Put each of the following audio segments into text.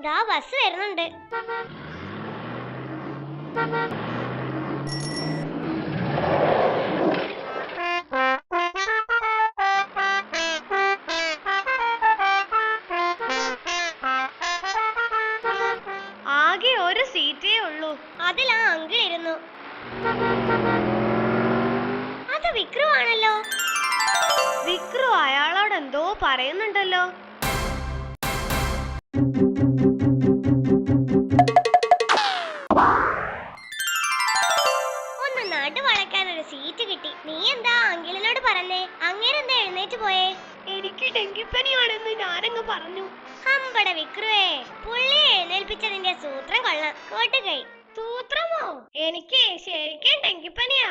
ദാ ബസ് വരുന്നുണ്ട്. ആകെ ഒരു സീറ്റേ ഉള്ളൂ. അതിലാ അങ്കിൾ ഇരുന്നു. അത് വിക്രു ആണല്ലോ. വിക്രു അയാളോട് എന്തോ പറയുന്നുണ്ടല്ലോ. ഒന്ന് നടു വളയ്ക്കാൻ ഒരു സീറ്റ് കിട്ടി. നീ എന്താ അങ്കിളിനോട് പറഞ്ഞേ? അങ്ങേരെന്താ എഴുന്നേറ്റ് പോയേ? എനിക്ക് ഡെങ്കിപ്പനിയാണെന്ന് ഞാനങ്ങ് പറഞ്ഞു. ഹമ്പട വിക്രുവേ, പുള്ളി എഴുന്നേൽപ്പിച്ചതിന്റെ സൂത്രം കൊള്ളാം. കോട്ടുകൈ. സൂത്രമോ? എനിക്ക് ശരിക്കും ഡെങ്കിപ്പനിയാ.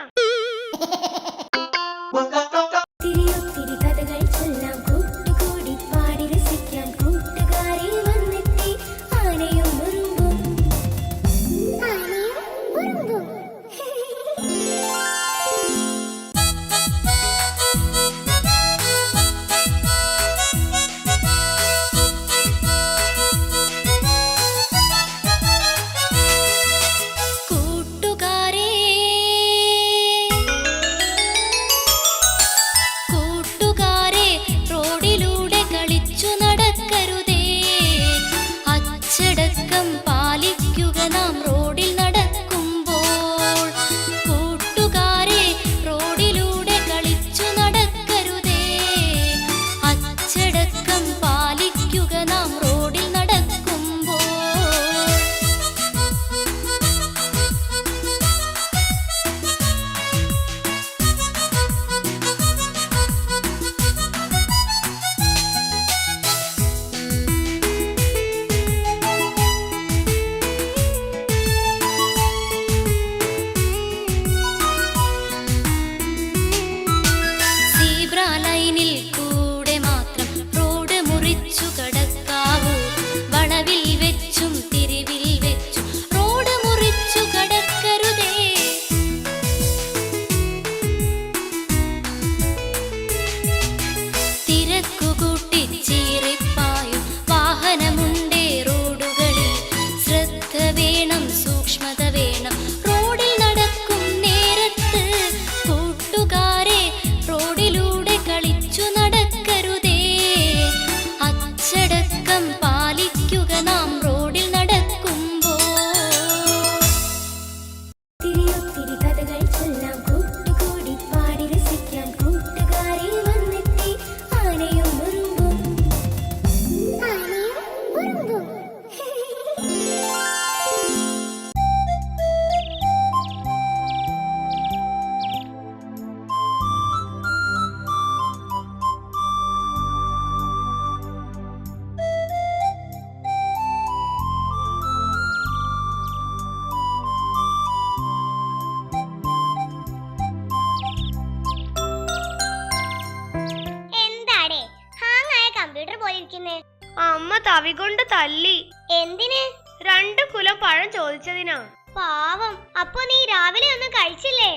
അമ്മ തവി കൊണ്ട് തല്ലി. എന്തിന്? 2 കുലം പഴം ചോദിച്ചതിനാ. പാവം. അപ്പൊ നീ രാവിലെ ഒന്നും കഴിച്ചില്ലേ?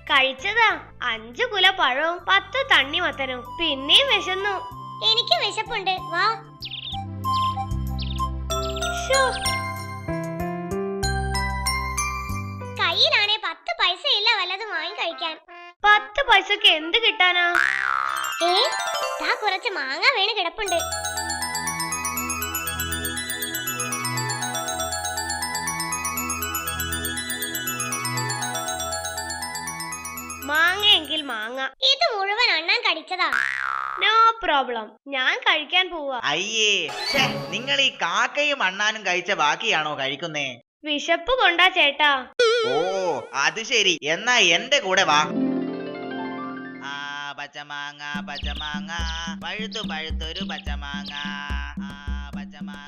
കഴിച്ചതാ. 5 കുല പഴവും 10 തണ്ണിമത്തനും. പിന്നെയും വിശന്നു. എനിക്ക് വിശപ്പുണ്ട്. വാ. കയ്യിലാണെ 10 പൈസ ഇല്ല വല്ലതും വാങ്ങി കഴിക്കാൻ. 10 പൈസക്ക് എന്ത് കിട്ടാനാ? കുറച്ച് മാങ്ങ വീണ് കിടപ്പുണ്ട്. മാങ്ങയെങ്കിൽ മാങ്ങ. ഇത് മുഴുവൻ അണ്ണാൻ കടിച്ചതാ. നോ പ്രോബ്ലം, ഞാൻ കഴിക്കാൻ പോവാ. അയ്യേ, നിങ്ങൾ ഈ കാക്കയും അണ്ണാനും കഴിച്ച ബാക്കിയാണോ കഴിക്കുന്നേ? വിശപ്പ് കൊണ്ടാ ചേട്ടാ. ഓ അത് ശരി, എന്നാ എന്റെ കൂടെ വാ. പച്ചമാങ്ങ പച്ചമാങ്ങ പഴുത്തു പഴുത്തൊരു പച്ചമാങ്ങ.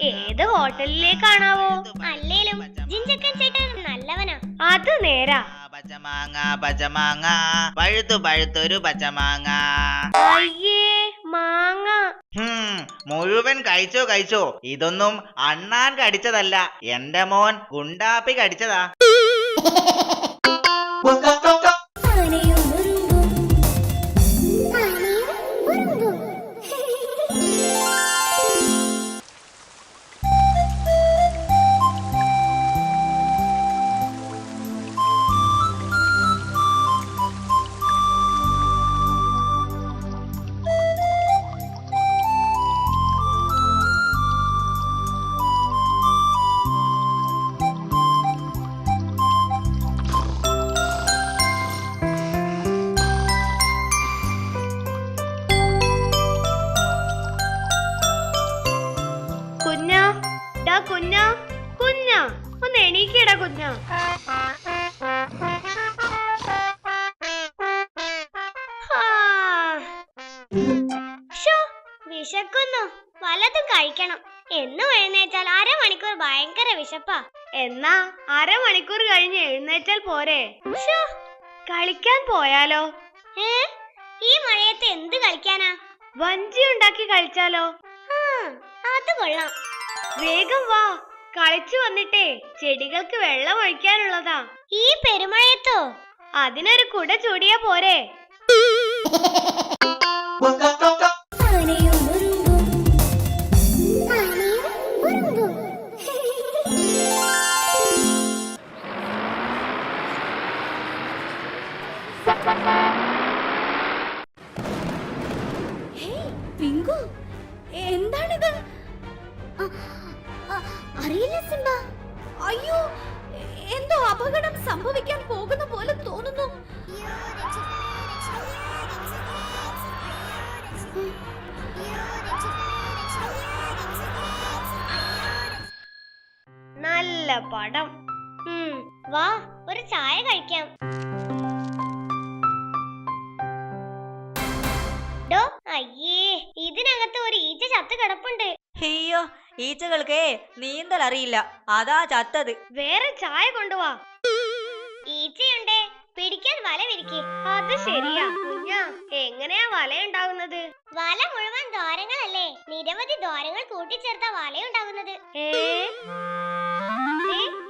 ഏത് ഹോട്ടലിലേക്കാണാവോ? അല്ലേലും ജിഞ്ചക്കൻ ചേട്ടൻ നല്ലവനാ. അത് നേരാ. പച്ചമാങ്ങ പച്ചമാങ്ങ പഴുത്തു പഴുത്തൊരു പച്ചമാങ്ങ. അയ്യേ മാങ്ങ. മുഴുവൻ കഴിച്ചോ കഴിച്ചോ. ഇതൊന്നും അണ്ണാൻ കടിച്ചതല്ല, എന്റെ മോൻ ഗുണ്ടാപ്പി കടിച്ചതാ. കുഞ്ഞാ കുഞ്ഞാ, ഒന്ന് എണീക്കടാ കുഞ്ഞാ. വിശക്കുന്നു, വല്ലതും കഴിക്കണം. എന്നും എഴുന്നേറ്റാൽ അരമണിക്കൂർ ഭയങ്കര വിശപ്പാ. എന്നാ അരമണിക്കൂർ കഴിഞ്ഞ് എഴുന്നേറ്റാൽ പോരെ? കളിക്കാൻ പോയാലോ? ഈ മഴയത്ത് എന്ത് കളിക്കാനാ? വഞ്ചി ഉണ്ടാക്കി കളിച്ചാലോ? അത് കൊള്ളാം. വേഗം വാ, കളിച്ചു വന്നിട്ടേ ചെടികൾക്ക് വെള്ളം ഒഴിക്കാനുള്ളതാ. ഈ പെരുമഴയത്തോ? അതിനൊരു കുട ചൂടിയാ പോരെ? എന്താണിത്? അറിയില്ല സിംബ. അയ്യോ, എന്തോ അപകടം സംഭവിക്കാൻ പോകുന്ന പോലെ തോന്നുന്നു. നല്ല പടം. വാ, ഒരു ചായ കഴിക്കാം. അയ്യേ, ഇതിനകത്ത് ഒരു ഈച്ച ചത്ത് കിടപ്പുണ്ട്. അയ്യോ, ഈച്ചകൾക്ക് നീന്തൽ അറിയില്ല, അതാ ചത്തത്. വേറെ ചായ കൊണ്ടുവാ. ഈച്ചയുണ്ടേ, പിടിക്കാൻ വല വിരിക്ക്. അത് ശരിയാ കുഞ്ഞാ, എങ്ങനെയാ വല ഉണ്ടാകുന്നത്? വല മുഴുവൻ ദ്വാരങ്ങളല്ലേ, നിരവധി ദ്വാരങ്ങൾ കൂട്ടിച്ചേർത്ത വല ഉണ്ടാകുന്നത്.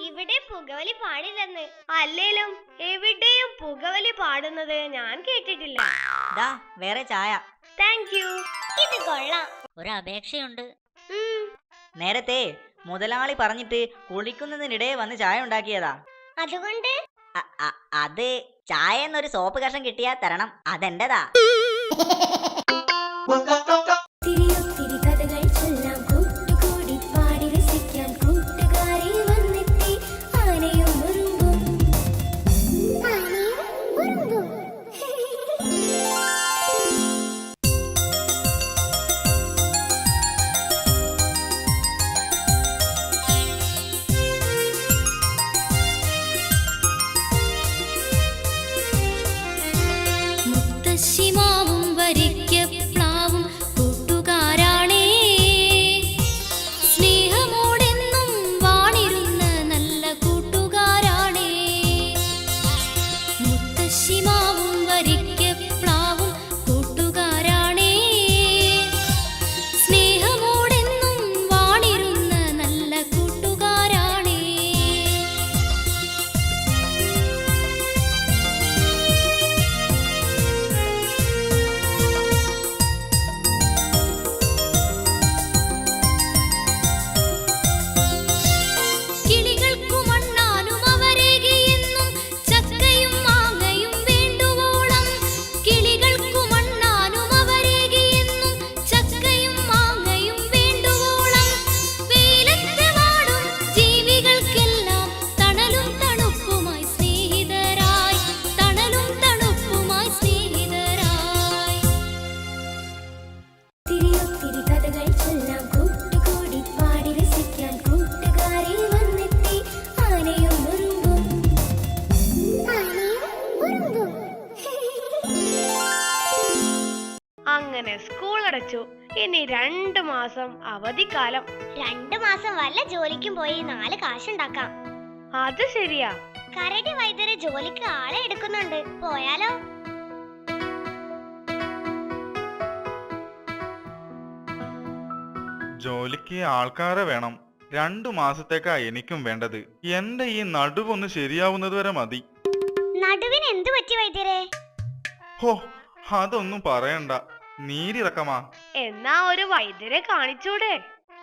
ഇവിടെ പുകവലി പാടില്ലെന്ന്. അല്ലേലും എവിടെയും പുകവലി പാടുന്നത് ഞാൻ കേട്ടിട്ടില്ല. ദാ വേറെ ചായ. Thank you. ഇത് കൊള്ളാം. ഒരു അപേക്ഷയുണ്ട്. നേരത്തെ മുതലാളി പറഞ്ഞിട്ട് കുളിക്കുന്നതിനിടെ വന്ന് ചായ ഉണ്ടാക്കിയതാ. അതുകൊണ്ട് അത് ചായ എന്നൊരു സോപ്പ് കഷ്ണം കിട്ടിയാ തരണം, അതെന്റെതാ. അങ്ങനെ സ്കൂൾ അടച്ചു. ഇനി 2 മാസം അവധിക്കാലം. 2 മാസം വല്ല ജോലിക്കും പോയി 4 കാശുണ്ടാക്കാം. അത് ശരിയാ. കരടി വൈദ്യര് ജോലിക്ക് ആളെ എടുക്കുന്നുണ്ട്, പോയാലോ? ജോലിക്ക് ആൾക്കാരെ വേണം. 2 മാസത്തേക്കാ എനിക്കും വേണ്ടത്. എന്റെ ഈ നടുവൊന്ന് ശരിയാവുന്നത് വരെ മതി. നടുവിന് എന്ത് പറ്റി വൈദ്യരെ? ഹോ, അതൊന്നും പറയണ്ട, നീരിറക്കമാ. എന്നാ ഒരു വൈദ്യരെ കാണിച്ചൂടെ?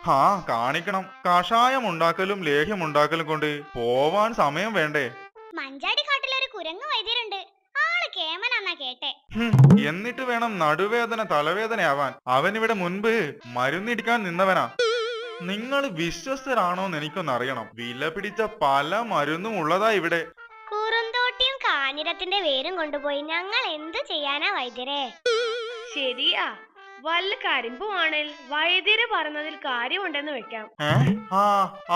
ഹാ, കാണിക്കണം. കഷായം ഉണ്ടാക്കലും ലേഹ്യം ഉണ്ടാക്കലും കൊണ്ട് പോവാൻ സമയം വേണ്ടേ? മഞ്ചാടിക്കാട്ടിലൊരു കുരങ്ങ് വൈദ്യരുണ്ട്, ആള് കേമനാന്നാ കേട്ടെ. എന്നിട്ട് വേണം നടുവേദന തലവേദനയാവാൻ. അവനിവിടെ മുൻപ് മരുന്നിടിക്കാൻ നിന്നവനാ. നിങ്ങൾ വിശ്വസ്തരാണോന്ന് എനിക്കൊന്നറിയണം. വില പിടിച്ച പല മരുന്നും ഉള്ളതാ ഇവിടെ. കുറുന്തോട്ടിയും കാഞ്ഞിരത്തിന്റെ വേരും കൊണ്ടുപോയി ഞങ്ങൾ എന്ത് ചെയ്യാനാ വൈദ്യരെ? ശരിയാ, വല്ല കരിമ്പുവാണേൽ വൈദ്യര് പറഞ്ഞതിൽ കാര്യമുണ്ടെന്ന് വെക്കാം. ആ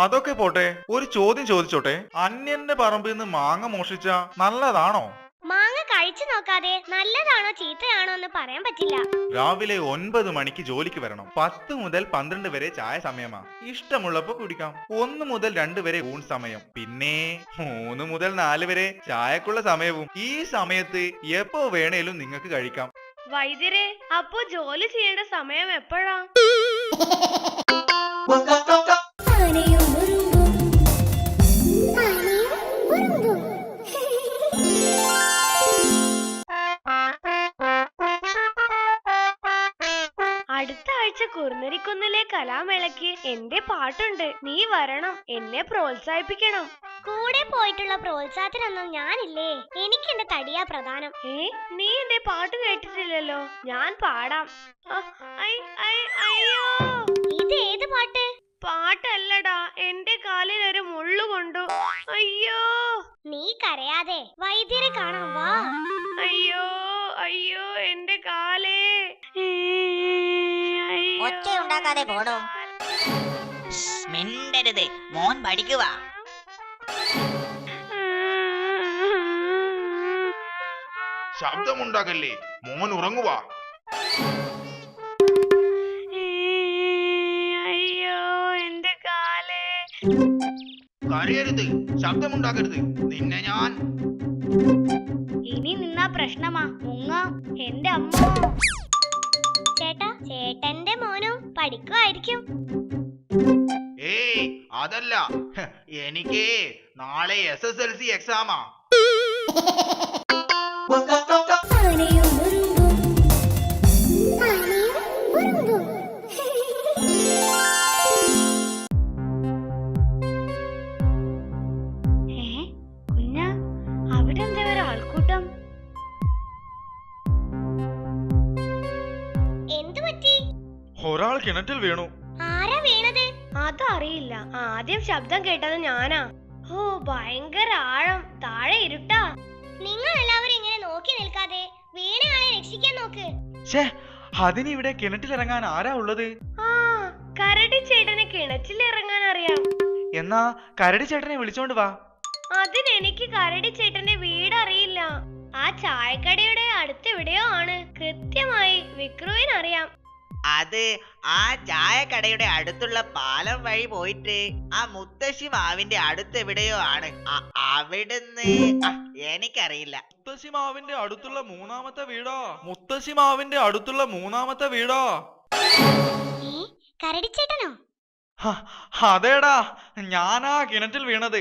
അതൊക്കെ പോട്ടെ, ഒരു ചോദ്യം ചോദിച്ചോട്ടെ. അന്യന്റെ പറമ്പിൽ നിന്ന് മാങ്ങ മോഷിച്ച നല്ലതാണോ? മാങ്ങ കഴിച്ചു നോക്കാതെ നല്ലതാണോ ചീത്തയാണോ എന്ന് പറയാൻ പറ്റില്ല. രാവിലെ 9 മണിക്ക് ജോലിക്ക് വരണം. 10 മുതൽ 12 വരെ ചായ സമയമാ. ഇഷ്ടമുള്ളപ്പോ കുടിക്കാം. 1 മുതൽ 2 വരെ ഊൺ സമയം. പിന്നെ 3 മുതൽ 4 വരെ ചായക്കുള്ള സമയവും. ഈ സമയത്ത് എപ്പോ വേണേലും നിങ്ങൾക്ക് കഴിക്കാം. വൈദ്യരെ, അപ്പോ ജോലി ചെയ്യേണ്ട സമയം എപ്പോഴാ? അടുത്ത ആഴ്ച കുറുനരിക്കുന്നിലെ കലാമേളയ്ക്ക് എന്റെ പാട്ടുണ്ട്. നീ വരണം, എന്നെ പ്രോത്സാഹിപ്പിക്കണം. കൂടെ പോയിട്ടുള്ള പ്രോത്സാഹത്തിനൊന്നും ഞാനില്ലേ. എനിക്ക് എന്റെ തടിയാ പ്രധാനം. നീ എന്റെ പാട്ട് കേട്ടിട്ടില്ലല്ലോ. ഞാൻ പാടാം. അയ്യോ, ഇത് ഏത് പാട്ട്? പാട്ടല്ലടാ, എന്റെ കാലിൽ ഒരു മുള്ളു കൊണ്ടു. അയ്യോ. നീ കരയാതെ വൈദ്യരെ കാണാൻ വാ. അയ്യോ അയ്യോ, എന്റെ കാലേ. ഒച്ചയുണ്ടാക്കാതെ പോടോ. മിണ്ടരുത്, മോൻ പഠിക്കുക. ശബ്ദമുണ്ടാകല്ലേ, മോൻ ഉറങ്ങുക. അയ്യോ, എന്റെ കാലേ. കരയരുത്, ശബ്ദമുണ്ടാക്കരുത്. നിന്നെ ഞാൻ ഇനി നിന്നാ പ്രശ്നമാ. മുങ്ങാം. എന്റെ അമ്മ. ചേട്ടാ, ചേട്ടന്റെ മോനും പഠിക്കുമായിരിക്കും. ഏയ് അതല്ല, എനിക്ക് നാളെ SSLC എക്സാമാ. കുഞ്ഞ, അവിടെ എന്താ ഒരു ആൾക്കൂട്ടം? എന്തു പറ്റി? ഒരാൾ കിണറ്റിൽ വീണു. ആരാ വീണത്? അതറിയില്ല. ആദ്യം ശബ്ദം കേട്ടത് ഞാനാ. ഓ, ഭയങ്കര ആഴം. താഴെ ഇരുട്ടാ. നിങ്ങൾ എല്ലാവരും ഇങ്ങനെ നോക്കി നിൽക്കാതെ വീണയാളെ രക്ഷിക്കാൻ നോക്ക്. അതിനിവിടെ കിണറ്റിലിറങ്ങാൻ ആരാ ഉള്ളത്? ആ, കരടി ചേട്ടന് കിണറ്റിലിറങ്ങാൻ അറിയാം. എന്നാ കരടി ചേട്ടനെ വിളിച്ചോണ്ട് വാ. അതിനെനിക്ക് കരടി ചേട്ടന്റെ വീട് അറിയില്ല. ആ ചായക്കടയുടെ അടുത്തെവിടെയോ ആണ്. കൃത്യമായി വിക്രുവിനറിയാം. അത് ആ ചായക്കടയുടെ അടുത്തുള്ള പാലം വഴി പോയിട്ട് ആ മുത്തശ്ശി മാവിന്റെ അടുത്തെവിടെയോ ആണ്. അവിടുന്ന് എനിക്കറിയില്ല. മുത്തശ്ശി മാവിന്റെ അടുത്തുള്ള മൂന്നാമത്തെ വീടാ. മുത്തശ്ശി മാവിന്റെ അടുത്തുള്ള മൂന്നാമത്തെ വീടാ. കരടിച്ചേട്ടനോ? അതേടാ, ഞാനാ കിണറ്റിൽ വീണത്.